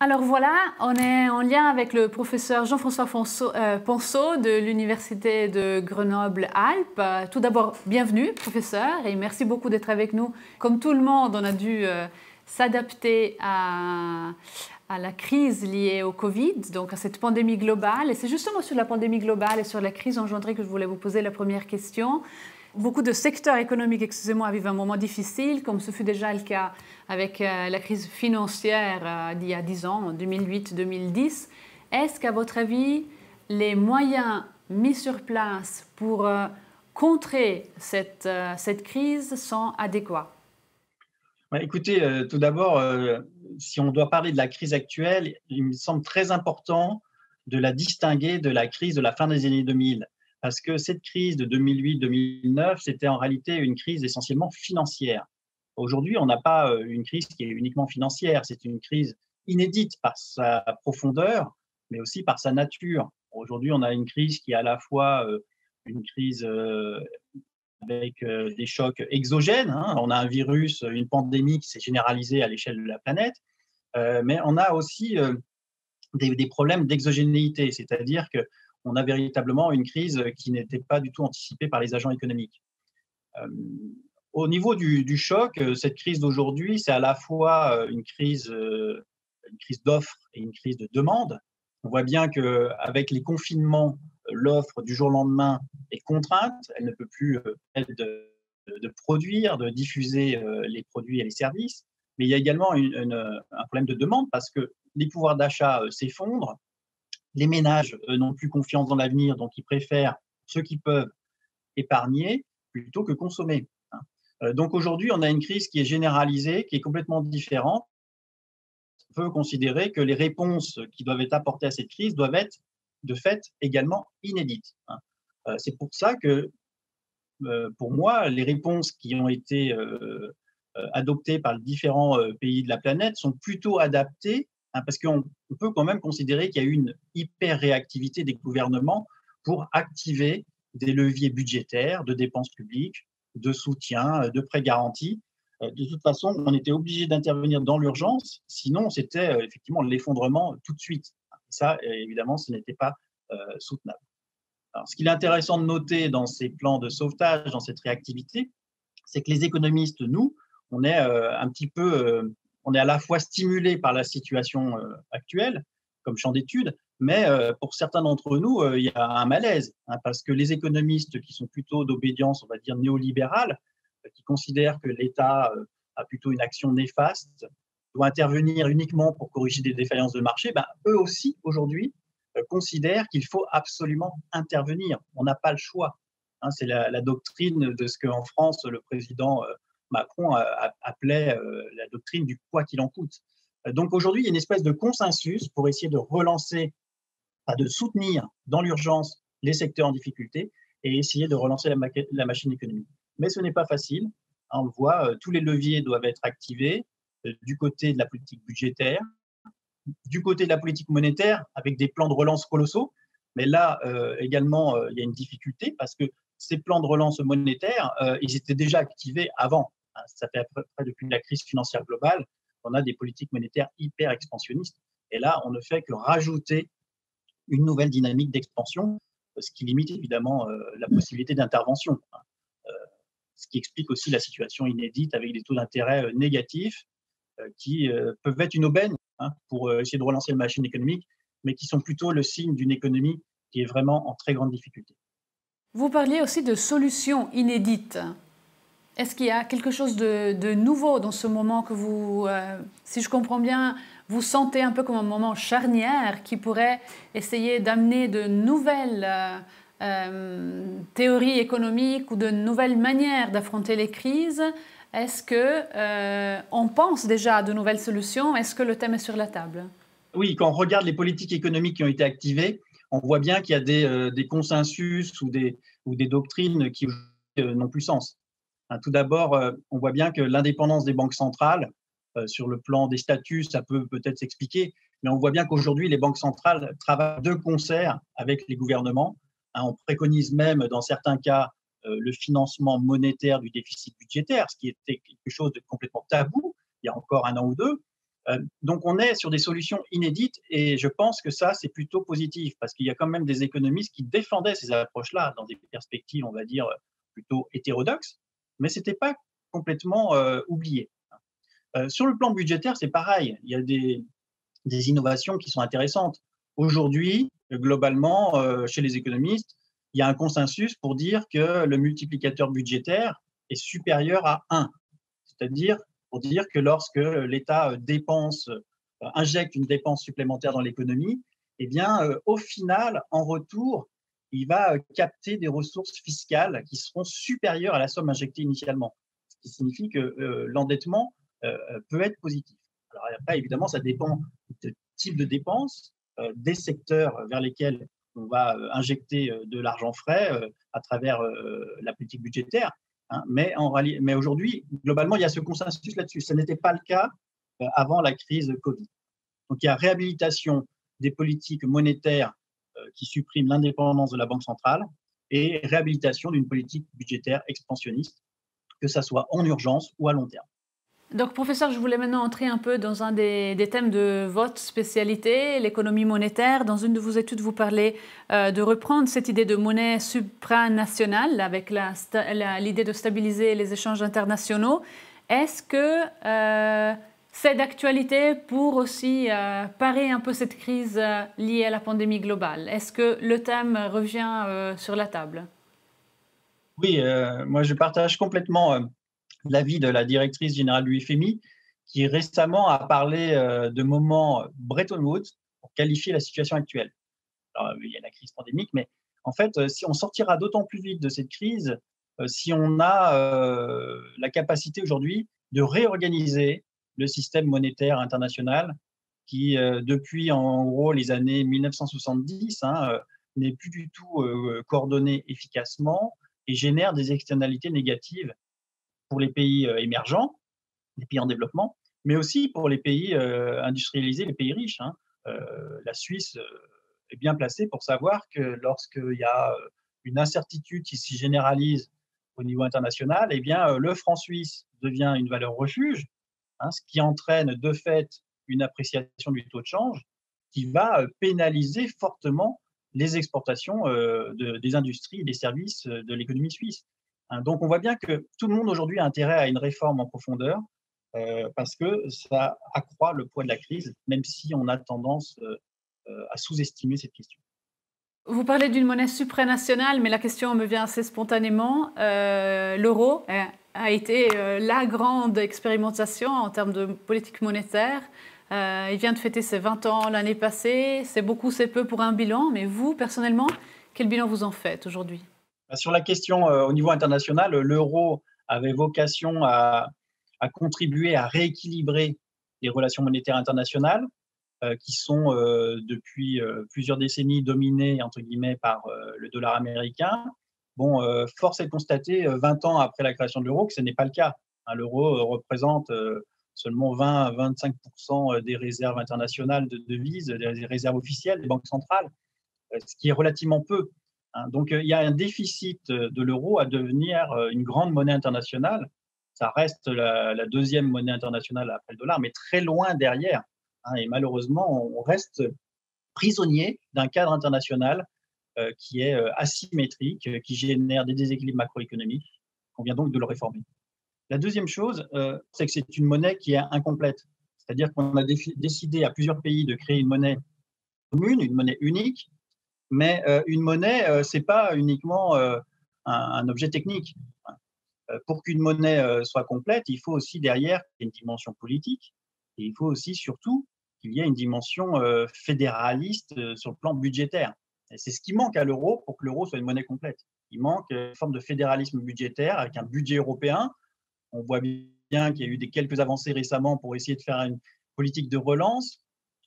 Alors voilà, on est en lien avec le professeur Jean-François Ponceau de l'Université de Grenoble-Alpes. Tout d'abord, bienvenue professeur et merci beaucoup d'être avec nous. Comme tout le monde, on a dû s'adapter à la crise liée au Covid, donc à cette pandémie globale. Et c'est justement sur la pandémie globale et sur la crise engendrée que je voulais vous poser la première question. Beaucoup de secteurs économiques, excusez-moi, vivent un moment difficile, comme ce fut déjà le cas avec la crise financière d'il y a 10 ans, en 2008-2010. Est-ce qu'à votre avis, les moyens mis sur place pour contrer cette crise sont adéquats? Écoutez, tout d'abord, si on doit parler de la crise actuelle, il me semble très important de la distinguer de la crise de la fin des années 2000. Parce que cette crise de 2008-2009, c'était en réalité une crise essentiellement financière. Aujourd'hui, on n'a pas une crise qui est uniquement financière, c'est une crise inédite par sa profondeur, mais aussi par sa nature. Aujourd'hui, on a une crise qui est à la fois une crise avec des chocs exogènes. On a un virus, une pandémie qui s'est généralisée à l'échelle de la planète, mais on a aussi des problèmes d'exogénéité, c'est-à-dire qu'on a véritablement une crise qui n'était pas du tout anticipée par les agents économiques. Au niveau du choc, cette crise d'aujourd'hui, c'est à la fois une crise d'offre et une crise de demande. On voit bien qu'avec les confinements, l'offre du jour au lendemain est contrainte, elle ne peut plus de produire, de diffuser les produits et les services, mais il y a également un problème de demande parce que les pouvoirs d'achat s'effondrent, les ménages n'ont plus confiance dans l'avenir, donc ils préfèrent, ceux qui peuvent, épargner plutôt que consommer. Donc aujourd'hui, on a une crise qui est généralisée, qui est complètement différente. On peut considérer que les réponses qui doivent être apportées à cette crise doivent être, de fait, également inédites. C'est pour ça que, pour moi, les réponses qui ont été adoptées par les différents pays de la planète sont plutôt adaptées, parce qu'on peut quand même considérer qu'il y a eu une hyper-réactivité des gouvernements pour activer des leviers budgétaires, de dépenses publiques, de soutien, de prêts garantis. De toute façon, on était obligé d'intervenir dans l'urgence, sinon c'était effectivement l'effondrement tout de suite. Et ça, évidemment, ce n'était pas soutenable. Alors, ce qu'il est intéressant de noter dans ces plans de sauvetage, dans cette réactivité, c'est que les économistes, nous, on est un petit peu, on est à la fois stimulés par la situation actuelle, comme champ d'études, mais pour certains d'entre nous, il y a un malaise, parce que les économistes qui sont plutôt d'obédience, on va dire, néolibérale, qui considèrent que l'État a plutôt une action néfaste, doit intervenir uniquement pour corriger des défaillances de marché, eux aussi, aujourd'hui, considèrent qu'il faut absolument intervenir. On n'a pas le choix. C'est la doctrine de ce qu'en France, le président Macron appelait la doctrine du quoi qu'il en coûte. Donc aujourd'hui, il y a une espèce de consensus pour essayer de relancer, de soutenir dans l'urgence les secteurs en difficulté et essayer de relancer la machine économique. Mais ce n'est pas facile. On le voit, tous les leviers doivent être activés du côté de la politique budgétaire, du côté de la politique monétaire, avec des plans de relance colossaux. Mais là, également, il y a une difficulté parce que ces plans de relance monétaire, ils étaient déjà activés avant. Ça fait à peu près depuis la crise financière globale qu'on a des politiques monétaires hyper expansionnistes. Et là, on ne fait que rajouter une nouvelle dynamique d'expansion, ce qui limite évidemment la possibilité d'intervention. Ce qui explique aussi la situation inédite avec des taux d'intérêt négatifs qui peuvent être une aubaine pour essayer de relancer la machine économique, mais qui sont plutôt le signe d'une économie qui est vraiment en très grande difficulté. Vous parliez aussi de solutions inédites. Est-ce qu'il y a quelque chose de nouveau dans ce moment que vous, si je comprends bien, vous sentez un peu comme un moment charnière qui pourrait essayer d'amener de nouvelles théories économiques ou de nouvelles manières d'affronter les crises? Est-ce qu'on pense déjà à de nouvelles solutions? Est-ce que le thème est sur la table? Oui, quand on regarde les politiques économiques qui ont été activées, on voit bien qu'il y a des consensus ou des doctrines qui n'ont plus sens. Tout d'abord, on voit bien que l'indépendance des banques centrales, sur le plan des statuts, ça peut peut-être s'expliquer, mais on voit bien qu'aujourd'hui, les banques centrales travaillent de concert avec les gouvernements. On préconise même, dans certains cas, le financement monétaire du déficit budgétaire, ce qui était quelque chose de complètement tabou il y a encore un an ou deux. Donc, on est sur des solutions inédites et je pense que ça, c'est plutôt positif parce qu'il y a quand même des économistes qui défendaient ces approches-là dans des perspectives, on va dire, plutôt hétérodoxes, mais ce n'était pas complètement oublié. Sur le plan budgétaire, c'est pareil. Il y a des innovations qui sont intéressantes. Aujourd'hui, globalement, chez les économistes, il y a un consensus pour dire que le multiplicateur budgétaire est supérieur à 1, c'est-à-dire pour dire que lorsque l'État injecte une dépense supplémentaire dans l'économie, eh bien, au final, en retour, il va capter des ressources fiscales qui seront supérieures à la somme injectée initialement, ce qui signifie que l'endettement peut être positif. Alors après, évidemment, ça dépend du type de dépenses, des secteurs vers lesquels on va injecter de l'argent frais à travers la politique budgétaire. Hein, mais aujourd'hui, globalement, il y a ce consensus là-dessus. Ce n'était pas le cas avant la crise Covid. Donc, il y a réhabilitation des politiques monétaires qui suppriment l'indépendance de la Banque centrale et réhabilitation d'une politique budgétaire expansionniste, que ça soit en urgence ou à long terme. Donc, professeur, je voulais maintenant entrer un peu dans un des thèmes de votre spécialité, l'économie monétaire. Dans une de vos études, vous parlez de reprendre cette idée de monnaie supranationale avec l'idée de stabiliser les échanges internationaux. Est-ce que c'est d'actualité pour aussi parer un peu cette crise liée à la pandémie globale? Est-ce que le thème revient sur la table? Oui, moi je partage complètement l'avis de la directrice générale du FMI, qui récemment a parlé de moment Bretton Woods pour qualifier la situation actuelle. Alors, il y a la crise pandémique, mais en fait, si on sortira d'autant plus vite de cette crise, si on a la capacité aujourd'hui de réorganiser le système monétaire international qui, depuis en gros les années 1970, n'est plus du tout coordonné efficacement et génère des externalités négatives pour les pays émergents, les pays en développement, mais aussi pour les pays industrialisés, les pays riches. La Suisse est bien placée pour savoir que lorsqu'il y a une incertitude qui se généralise au niveau international, eh bien, le franc suisse devient une valeur refuge, ce qui entraîne de fait une appréciation du taux de change qui va pénaliser fortement les exportations des industries et des services de l'économie suisse. Donc, on voit bien que tout le monde aujourd'hui a intérêt à une réforme en profondeur parce que ça accroît le poids de la crise, même si on a tendance à sous-estimer cette question. Vous parlez d'une monnaie supranationale, mais la question me vient assez spontanément. L'euro a été la grande expérimentation en termes de politique monétaire. Il vient de fêter ses 20 ans l'année passée. C'est beaucoup, c'est peu pour un bilan. Mais vous, personnellement, quel bilan vous en faites aujourd'hui? Sur la question au niveau international, l'euro avait vocation à contribuer à rééquilibrer les relations monétaires internationales qui sont depuis plusieurs décennies dominées entre guillemets par le dollar américain. Bon, force est de constater 20 ans après la création de l'euro que ce n'est pas le cas. L'euro représente seulement 20 à 25% des réserves internationales de devises, des réserves officielles des banques centrales, ce qui est relativement peu. Donc, il y a un déficit de l'euro à devenir une grande monnaie internationale. Ça reste la deuxième monnaie internationale après le dollar, mais très loin derrière. Et malheureusement, on reste prisonnier d'un cadre international qui est asymétrique, qui génère des déséquilibres macroéconomiques. On vient donc de le réformer. La deuxième chose, c'est que c'est une monnaie qui est incomplète. C'est-à-dire qu'on a décidé à plusieurs pays de créer une monnaie commune, une monnaie unique, mais une monnaie, ce n'est pas uniquement un objet technique. Pour qu'une monnaie soit complète, il faut aussi derrière une dimension politique et il faut aussi surtout qu'il y ait une dimension fédéraliste sur le plan budgétaire. Et c'est ce qui manque à l'euro pour que l'euro soit une monnaie complète. Il manque une forme de fédéralisme budgétaire avec un budget européen. On voit bien qu'il y a eu quelques avancées récemment pour essayer de faire une politique de relance,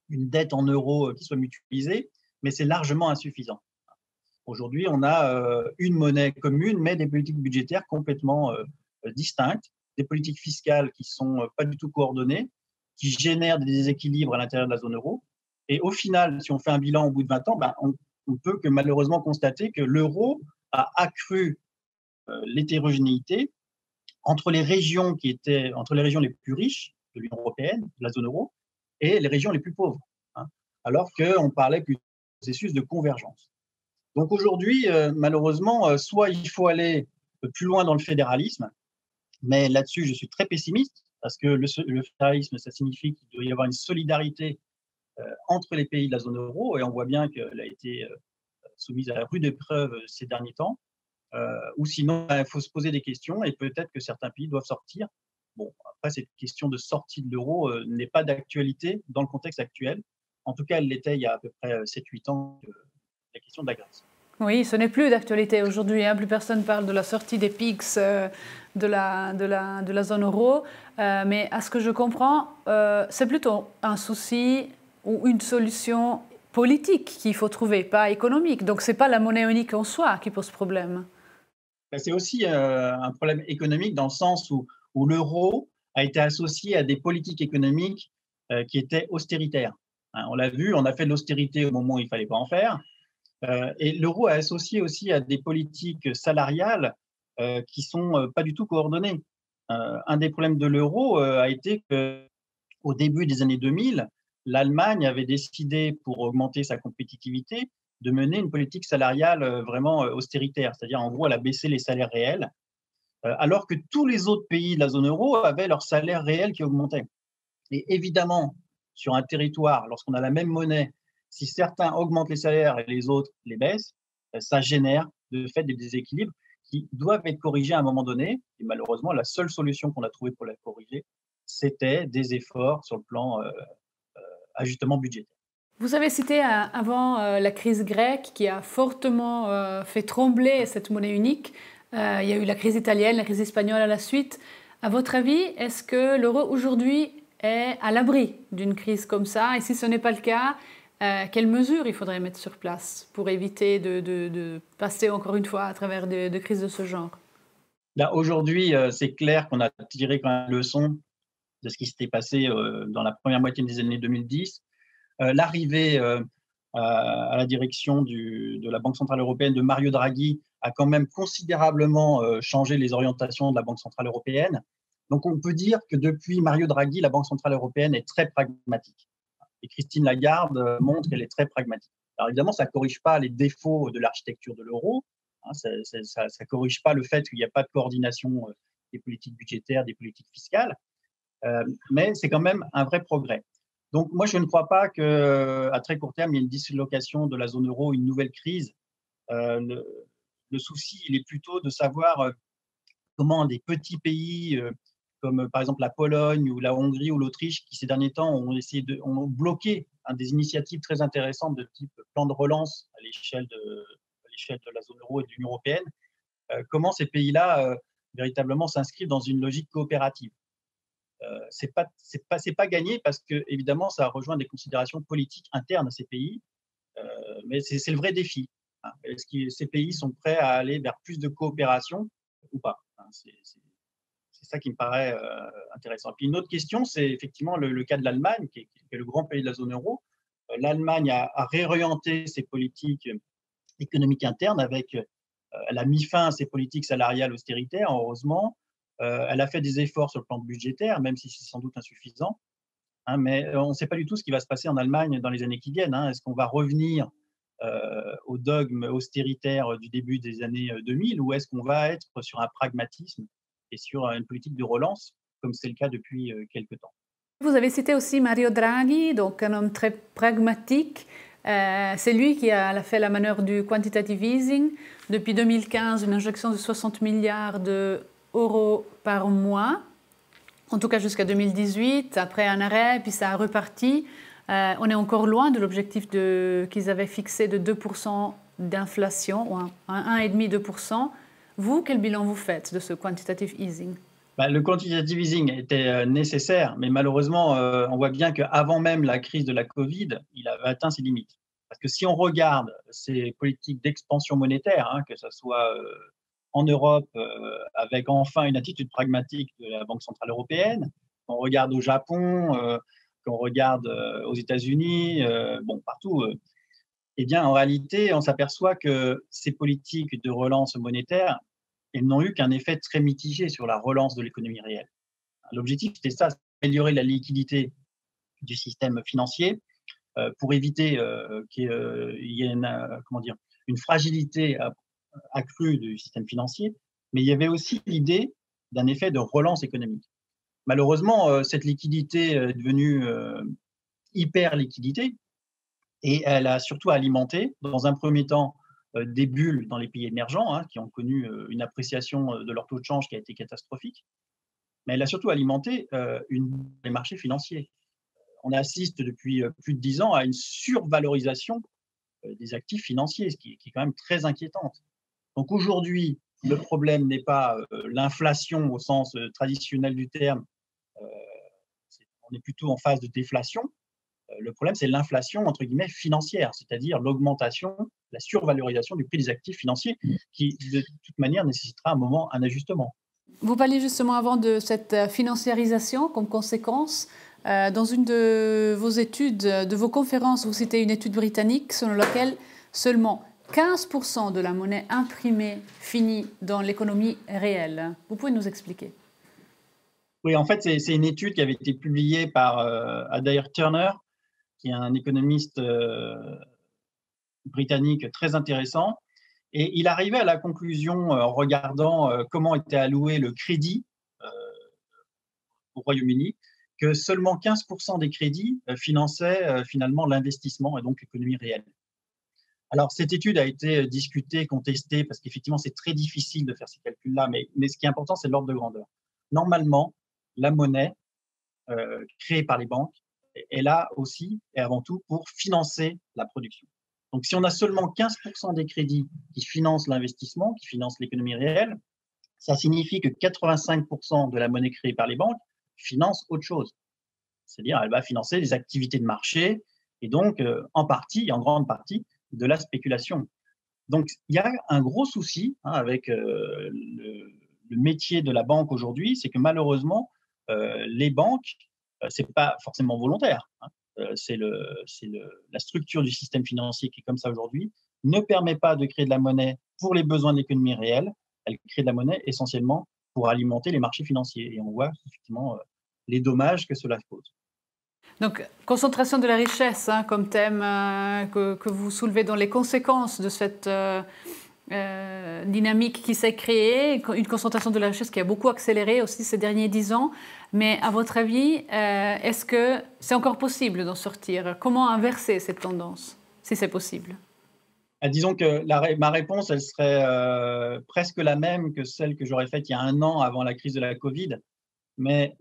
une dette en euros qui soit mutualisée, mais c'est largement insuffisant. Aujourd'hui, on a une monnaie commune, mais des politiques budgétaires complètement distinctes, des politiques fiscales qui ne sont pas du tout coordonnées, qui génèrent des déséquilibres à l'intérieur de la zone euro. Et au final, si on fait un bilan au bout de 20 ans, on ne peut que malheureusement constater que l'euro a accru l'hétérogénéité entre les régions les plus riches de l'Union européenne, de la zone euro, et les régions les plus pauvres, hein, alors qu'on parlait plutôt de processus de convergence. Donc aujourd'hui, malheureusement, soit il faut aller plus loin dans le fédéralisme, mais là-dessus, je suis très pessimiste, parce que le fédéralisme, ça signifie qu'il doit y avoir une solidarité entre les pays de la zone euro, et on voit bien qu'elle a été soumise à rude épreuve ces derniers temps. Ou sinon, il faut se poser des questions et peut-être que certains pays doivent sortir. Bon, après, cette question de sortie de l'euro n'est pas d'actualité dans le contexte actuel. En tout cas, elle l'était il y a à peu près 7-8 ans, la question de la Grèce. Oui, ce n'est plus d'actualité aujourd'hui. Hein. Plus personne parle de la sortie des PIGS de la zone euro. Mais à ce que je comprends, c'est plutôt un souci ou une solution politique qu'il faut trouver, pas économique. Donc, ce n'est pas la monnaie unique en soi qui pose problème. C'est aussi un problème économique dans le sens où l'euro a été associé à des politiques économiques qui étaient austéritaires. Hein, on l'a vu, on a fait de l'austérité au moment où il ne fallait pas en faire. Et l'euro est associé aussi à des politiques salariales qui ne sont pas du tout coordonnées. Un des problèmes de l'euro a été qu'au début des années 2000, l'Allemagne avait décidé, pour augmenter sa compétitivité, de mener une politique salariale vraiment austéritaire, c'est-à-dire en gros, elle a baissé les salaires réels, alors que tous les autres pays de la zone euro avaient leurs salaires réels qui augmentaient. Et évidemment, sur un territoire, lorsqu'on a la même monnaie, si certains augmentent les salaires et les autres les baissent, ça génère de fait des déséquilibres qui doivent être corrigés à un moment donné. Et malheureusement, la seule solution qu'on a trouvée pour la corriger, c'était des efforts sur le plan ajustement budgétaire. Vous avez cité avant la crise grecque qui a fortement fait trembler cette monnaie unique. Il y a eu la crise italienne, la crise espagnole à la suite. À votre avis, est-ce que l'euro aujourd'hui est à l'abri d'une crise comme ça? Et si ce n'est pas le cas, quelles mesures il faudrait mettre sur place pour éviter de passer encore une fois à travers de crises de ce genre? Là, aujourd'hui, c'est clair qu'on a tiré quand même leçon de ce qui s'était passé dans la première moitié des années 2010. L'arrivée à la direction de la Banque centrale européenne de Mario Draghi a quand même considérablement changé les orientations de la Banque centrale européenne. Donc on peut dire que depuis Mario Draghi, la Banque centrale européenne est très pragmatique. Et Christine Lagarde montre qu'elle est très pragmatique. Alors évidemment, ça ne corrige pas les défauts de l'architecture de l'euro, hein, ça ne corrige pas le fait qu'il n'y a pas de coordination des politiques budgétaires, des politiques fiscales, mais c'est quand même un vrai progrès. Donc moi, je ne crois pas qu'à très court terme, il y ait une dislocation de la zone euro, une nouvelle crise. Le souci, il est plutôt de savoir comment des petits pays comme par exemple la Pologne ou la Hongrie ou l'Autriche, qui ces derniers temps ont bloqué des initiatives très intéressantes de type plan de relance à l'échelle de la zone euro et de l'Union européenne, comment ces pays-là véritablement s'inscrivent dans une logique coopérative. C'est pas gagné parce que évidemment ça rejoint des considérations politiques internes à ces pays, mais c'est le vrai défi. Hein. Est-ce que ces pays sont prêts à aller vers plus de coopération ou pas, hein, c'est ça qui me paraît intéressant. Et puis une autre question, c'est effectivement le cas de l'Allemagne, qui est le grand pays de la zone euro. L'Allemagne a réorienté ses politiques économiques internes avec, elle a mis fin à ses politiques salariales austéritaires, heureusement. Elle a fait des efforts sur le plan budgétaire, même si c'est sans doute insuffisant. Hein, mais on ne sait pas du tout ce qui va se passer en Allemagne dans les années qui viennent. Hein. Est-ce qu'on va revenir au dogme austéritaire du début des années 2000 ou est-ce qu'on va être sur un pragmatisme et sur une politique de relance, comme c'est le cas depuis quelques temps? Vous avez cité aussi Mario Draghi, donc un homme très pragmatique. C'est lui qui a fait la manœuvre du quantitative easing. Depuis 2015, une injection de 60 milliards d'euros par mois, en tout cas jusqu'à 2018, après un arrêt, puis ça a reparti. On est encore loin de l'objectif qu'ils avaient fixé de 2% d'inflation, ou 1,5-2%. Vous, quel bilan vous faites de ce quantitative easing? Le quantitative easing était nécessaire, mais malheureusement, on voit bien qu'avant même la crise de la Covid, il avait atteint ses limites. Parce que si on regarde ces politiques d'expansion monétaire, hein, que ce soit en Europe, avec enfin une attitude pragmatique de la Banque centrale européenne, qu'on regarde au Japon, qu'on regarde aux États-Unis, bon, partout, eh bien, en réalité, on s'aperçoit que ces politiques de relance monétaire, elles n'ont eu qu'un effet très mitigé sur la relance de l'économie réelle. L'objectif, c'était ça, améliorer la liquidité du système financier pour éviter qu'il y ait une fragilité accrue du système financier. Mais il y avait aussi l'idée d'un effet de relance économique. Malheureusement, cette liquidité est devenue hyper-liquidité et elle a surtout alimenté, dans un premier temps, des bulles dans les pays émergents qui ont connu une appréciation de leur taux de change qui a été catastrophique. Mais elle a surtout alimenté les marchés financiers. On assiste depuis plus de 10 ans à une survalorisation des actifs financiers, ce qui est quand même très inquiétante. Donc aujourd'hui, le problème n'est pas l'inflation au sens traditionnel du terme, on est plutôt en phase de déflation. Le problème, c'est l'inflation, entre guillemets, financière, c'est-à-dire l'augmentation, la survalorisation du prix des actifs financiers qui, de toute manière, nécessitera à un moment un ajustement. Vous parliez justement avant de cette financiarisation comme conséquence. Dans une de vos études, de vos conférences, vous citez une étude britannique selon laquelle seulement 15% de la monnaie imprimée finit dans l'économie réelle. Vous pouvez nous expliquer? Oui, en fait, c'est une étude qui avait été publiée par Adair Turner, qui est un économiste britannique très intéressant. Et il arrivait à la conclusion, en regardant comment était alloué le crédit au Royaume-Uni, que seulement 15% des crédits finançaient finalement l'investissement et donc l'économie réelle. Alors, cette étude a été discutée, contestée, parce qu'effectivement, c'est très difficile de faire ces calculs-là, mais ce qui est important, c'est l'ordre de grandeur. Normalement, la monnaie créée par les banques est là aussi et avant tout pour financer la production. Donc, si on a seulement 15% des crédits qui financent l'investissement, qui financent l'économie réelle, ça signifie que 85% de la monnaie créée par les banques finance autre chose. C'est-à-dire, elle va financer les activités de marché et donc, en grande partie, de la spéculation. Donc, il y a un gros souci avec le métier de la banque aujourd'hui, c'est que malheureusement, les banques, c'est pas forcément volontaire, c'est la structure du système financier qui est comme ça aujourd'hui, ne permet pas de créer de la monnaie pour les besoins de l'économie réelle, elle crée de la monnaie essentiellement pour alimenter les marchés financiers. Et on voit effectivement les dommages que cela cause. Donc, concentration de la richesse comme thème que vous soulevez dans les conséquences de cette dynamique qui s'est créée, une concentration de la richesse qui a beaucoup accéléré aussi ces derniers 10 ans. Mais à votre avis, est-ce que c'est encore possible d'en sortir? Comment inverser cette tendance, si c'est possible? Disons que ma réponse, elle serait presque la même que celle que j'aurais faite il y a 1 an avant la crise de la Covid. Mais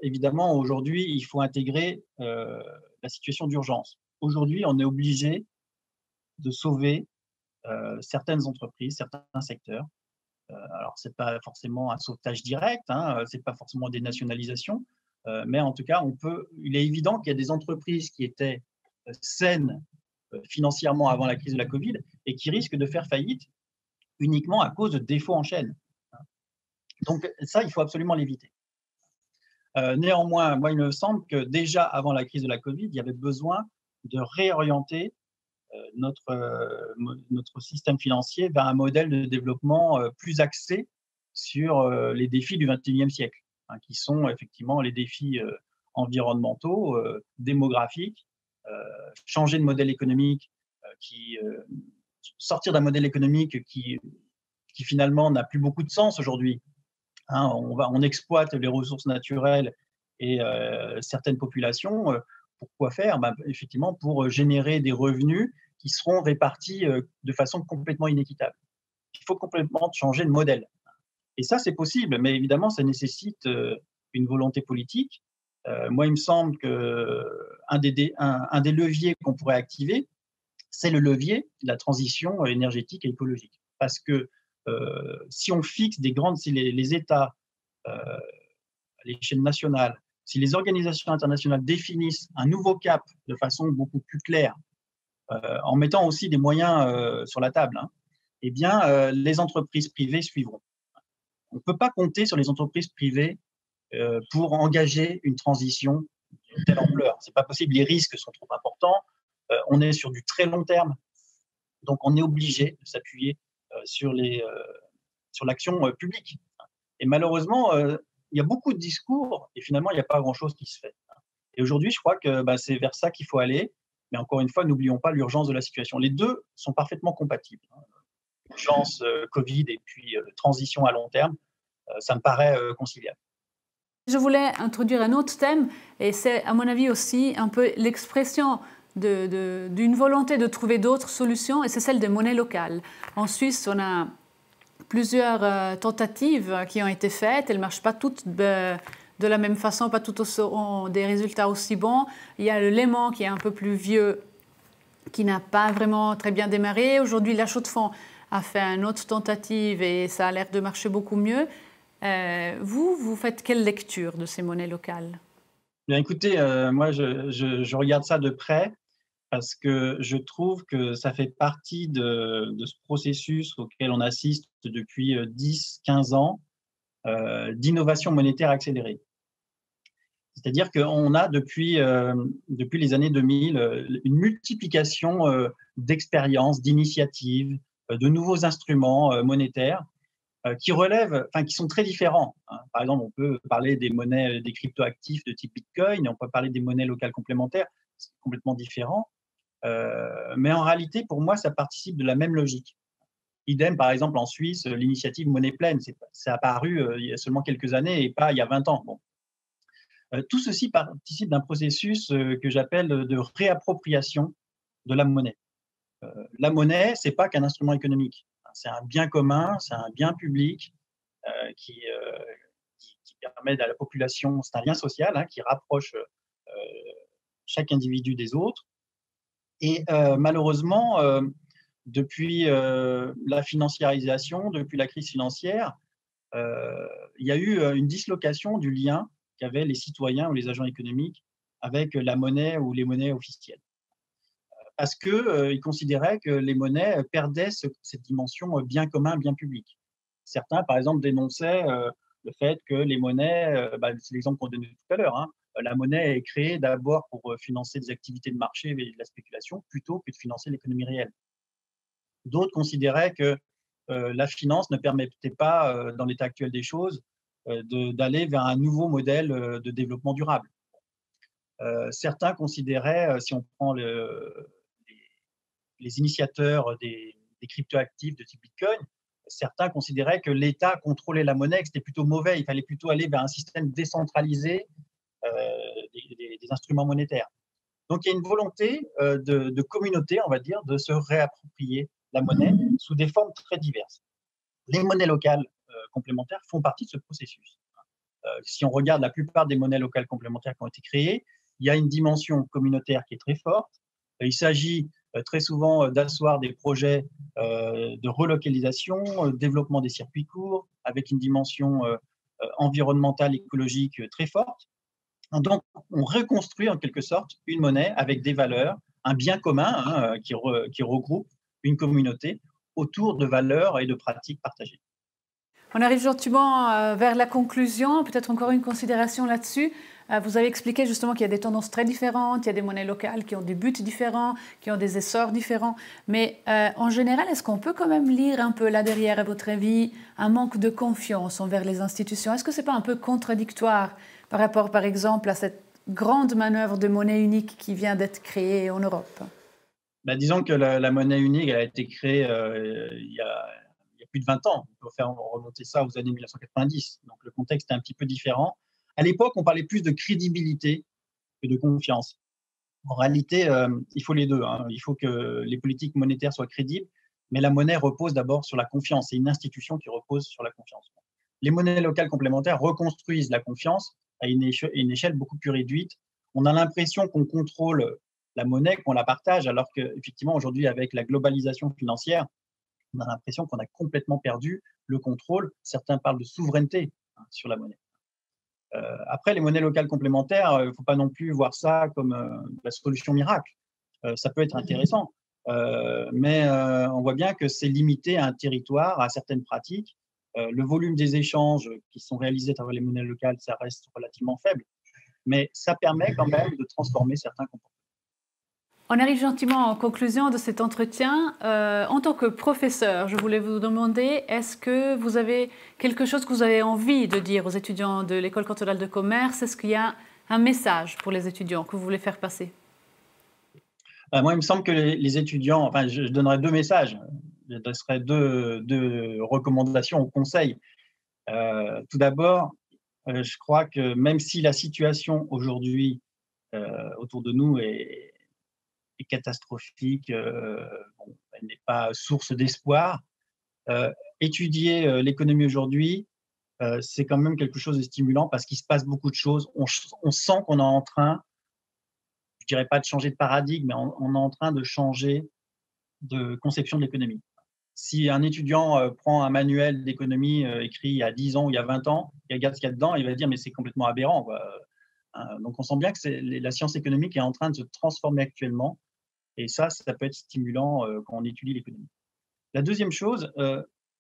évidemment, aujourd'hui, il faut intégrer la situation d'urgence. Aujourd'hui, on est obligé de sauver certaines entreprises, certains secteurs. Alors, ce n'est pas forcément un sauvetage direct, ce n'est pas forcément des nationalisations, mais en tout cas, il est évident qu'il y a des entreprises qui étaient saines financièrement avant la crise de la Covid et qui risquent de faire faillite uniquement à cause de défauts en chaîne. Donc ça, il faut absolument l'éviter. Néanmoins, moi, il me semble que déjà avant la crise de la Covid, il y avait besoin de réorienter notre système financier vers un modèle de développement plus axé sur les défis du XXIe siècle, qui sont effectivement les défis environnementaux, démographiques, changer de modèle économique, sortir d'un modèle économique qui finalement n'a plus beaucoup de sens aujourd'hui. On exploite les ressources naturelles et certaines populations. Pourquoi faire? Effectivement, pour générer des revenus qui seront répartis de façon complètement inéquitable. Il faut complètement changer de modèle. Et ça, c'est possible, mais évidemment, ça nécessite une volonté politique. Moi, il me semble qu'un des leviers qu'on pourrait activer, c'est le levier de la transition énergétique et écologique. Parce que si on fixe si les États à l'échelle nationale, si les organisations internationales définissent un nouveau cap de façon beaucoup plus claire, en mettant aussi des moyens sur la table, eh bien, les entreprises privées suivront. On ne peut pas compter sur les entreprises privées pour engager une transition de telle ampleur. Ce n'est pas possible, les risques sont trop importants, on est sur du très long terme, donc on est obligé de s'appuyer sur l'action publique. Et malheureusement, il y a beaucoup de discours et finalement, il n'y a pas grand-chose qui se fait. Et aujourd'hui, je crois que c'est vers ça qu'il faut aller. Mais encore une fois, n'oublions pas l'urgence de la situation. Les deux sont parfaitement compatibles. Urgence Covid et puis transition à long terme, ça me paraît conciliable. Je voulais introduire un autre thème, et c'est à mon avis aussi un peu l'expression d'une volonté de trouver d'autres solutions, et c'est celle des monnaies locales. En Suisse, on a plusieurs tentatives qui ont été faites. Elles ne marchent pas toutes de la même façon, pas toutes ont des résultats aussi bons. Il y a le Léman qui est un peu plus vieux, qui n'a pas vraiment très bien démarré. Aujourd'hui, la Chaux-de-Fonds a fait une autre tentative et ça a l'air de marcher beaucoup mieux. Vous faites quelle lecture de ces monnaies locales? Bien, écoutez, moi, je regarde ça de près parce que je trouve que ça fait partie de ce processus auquel on assiste depuis 10-15 ans d'innovation monétaire accélérée. C'est-à-dire qu'on a depuis les années 2000 une multiplication d'expériences, d'initiatives, de nouveaux instruments monétaires qui qui sont très différents. Par exemple, on peut parler des monnaies, des cryptoactifs de type Bitcoin, et on peut parler des monnaies locales complémentaires, c'est complètement différent. Mais en réalité, pour moi, ça participe de la même logique. Idem, par exemple, en Suisse, l'initiative Monnaie Pleine, c'est apparu il y a seulement quelques années et pas il y a 20 ans. Bon. Tout ceci participe d'un processus que j'appelle de réappropriation de la monnaie. La monnaie, ce n'est pas qu'un instrument économique. C'est un bien commun, c'est un bien public qui permet à la population, c'est un lien social qui rapproche chaque individu des autres. Et malheureusement, depuis la financiarisation, depuis la crise financière, il y a eu une dislocation du lien qu'avaient les citoyens ou les agents économiques avec la monnaie ou les monnaies officielles. Parce qu'ils considéraient que les monnaies perdaient cette dimension bien commun, bien public. Certains, par exemple, dénonçaient le fait que les monnaies, c'est l'exemple qu'on donnait tout à l'heure, la monnaie est créée d'abord pour financer des activités de marché et de la spéculation plutôt que de financer l'économie réelle. D'autres considéraient que la finance ne permettait pas, dans l'état actuel des choses, d'aller vers un nouveau modèle de développement durable. Certains considéraient, si on prend les initiateurs des cryptoactifs de type Bitcoin, certains considéraient que l'État contrôlait la monnaie, que c'était plutôt mauvais, il fallait plutôt aller vers un système décentralisé des instruments monétaires. Donc il y a une volonté de communauté, on va dire, de se réapproprier la monnaie sous des formes très diverses. Les monnaies locales complémentaires font partie de ce processus. Si on regarde la plupart des monnaies locales complémentaires qui ont été créées, il y a une dimension communautaire qui est très forte. Il s'agit très souvent d'asseoir des projets de relocalisation, développement des circuits courts, avec une dimension environnementale, écologique très forte. Donc, on reconstruit en quelque sorte une monnaie avec des valeurs, un bien commun qui regroupe une communauté autour de valeurs et de pratiques partagées. On arrive gentiment vers la conclusion. Peut-être encore une considération là-dessus. Vous avez expliqué justement qu'il y a des tendances très différentes, il y a des monnaies locales qui ont des buts différents, qui ont des essors différents. Mais en général, est-ce qu'on peut quand même lire un peu là derrière, à votre avis, un manque de confiance envers les institutions? Est-ce que ce n'est pas un peu contradictoire par rapport, par exemple, à cette grande manœuvre de monnaie unique qui vient d'être créée en Europe? Disons que la monnaie unique a été créée il y a plus de 20 ans. On peut faire remonter ça aux années 1990. Donc le contexte est un petit peu différent. À l'époque, on parlait plus de crédibilité que de confiance. En réalité, il faut les deux. Il faut que les politiques monétaires soient crédibles, mais la monnaie repose d'abord sur la confiance. C'est une institution qui repose sur la confiance. Les monnaies locales complémentaires reconstruisent la confiance à une échelle beaucoup plus réduite. On a l'impression qu'on contrôle la monnaie, qu'on la partage, alors qu'effectivement, aujourd'hui, avec la globalisation financière, on a l'impression qu'on a complètement perdu le contrôle. Certains parlent de souveraineté sur la monnaie. Après, les monnaies locales complémentaires, il ne faut pas non plus voir ça comme la solution miracle. Ça peut être intéressant, mais on voit bien que c'est limité à un territoire, à certaines pratiques. Le volume des échanges qui sont réalisés à travers les monnaies locales, ça reste relativement faible, mais ça permet quand même de transformer certains comportements. On arrive gentiment en conclusion de cet entretien. En tant que professeur, je voulais vous demander, est-ce que vous avez quelque chose que vous avez envie de dire aux étudiants de l'École cantonale de commerce? Est-ce qu'il y a un message pour les étudiants que vous voulez faire passer? Moi, il me semble que les étudiants, enfin, je donnerais deux messages, je donnerais deux recommandations ou conseils. Tout d'abord, je crois que même si la situation aujourd'hui autour de nous est catastrophique, bon, elle n'est pas source d'espoir, étudier l'économie aujourd'hui, c'est quand même quelque chose de stimulant parce qu'il se passe beaucoup de choses. On sent qu'on est en train, je dirais pas de changer de paradigme, mais on est en train de changer de conception de l'économie. Si un étudiant prend un manuel d'économie écrit il y a 10 ans ou il y a 20 ans, il regarde ce qu'il y a dedans, il va dire mais c'est complètement aberrant, quoi. Donc on sent bien que la science économique est en train de se transformer actuellement et ça peut être stimulant quand on étudie l'économie. La deuxième chose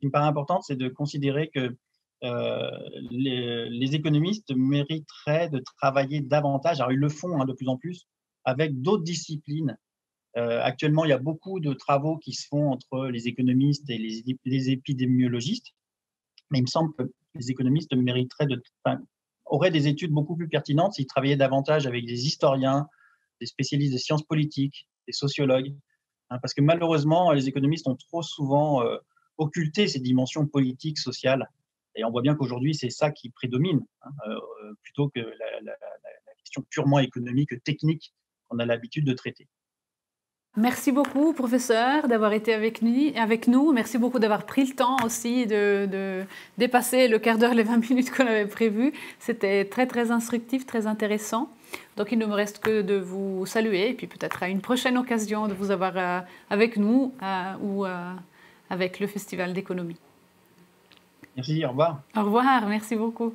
qui me paraît importante, c'est de considérer que les économistes mériteraient de travailler davantage, alors ils le font de plus en plus, avec d'autres disciplines. Actuellement, il y a beaucoup de travaux qui se font entre les économistes et les épidémiologistes, mais il me semble que les économistes auraient des études beaucoup plus pertinentes s'ils travaillaient davantage avec des historiens, des spécialistes de sciences politiques, des sociologues, parce que malheureusement, les économistes ont trop souvent occulté ces dimensions politiques, sociales, et on voit bien qu'aujourd'hui, c'est ça qui prédomine, plutôt que la question purement économique, technique qu'on a l'habitude de traiter. Merci beaucoup, professeur, d'avoir été avec nous. Merci beaucoup d'avoir pris le temps aussi de dépasser le quart d'heure, les 20 minutes qu'on avait prévues. C'était très, très instructif, très intéressant. Donc, il ne me reste que de vous saluer et puis peut-être à une prochaine occasion de vous avoir avec nous ou avec le Festival d'économie. Merci, au revoir. Au revoir, merci beaucoup.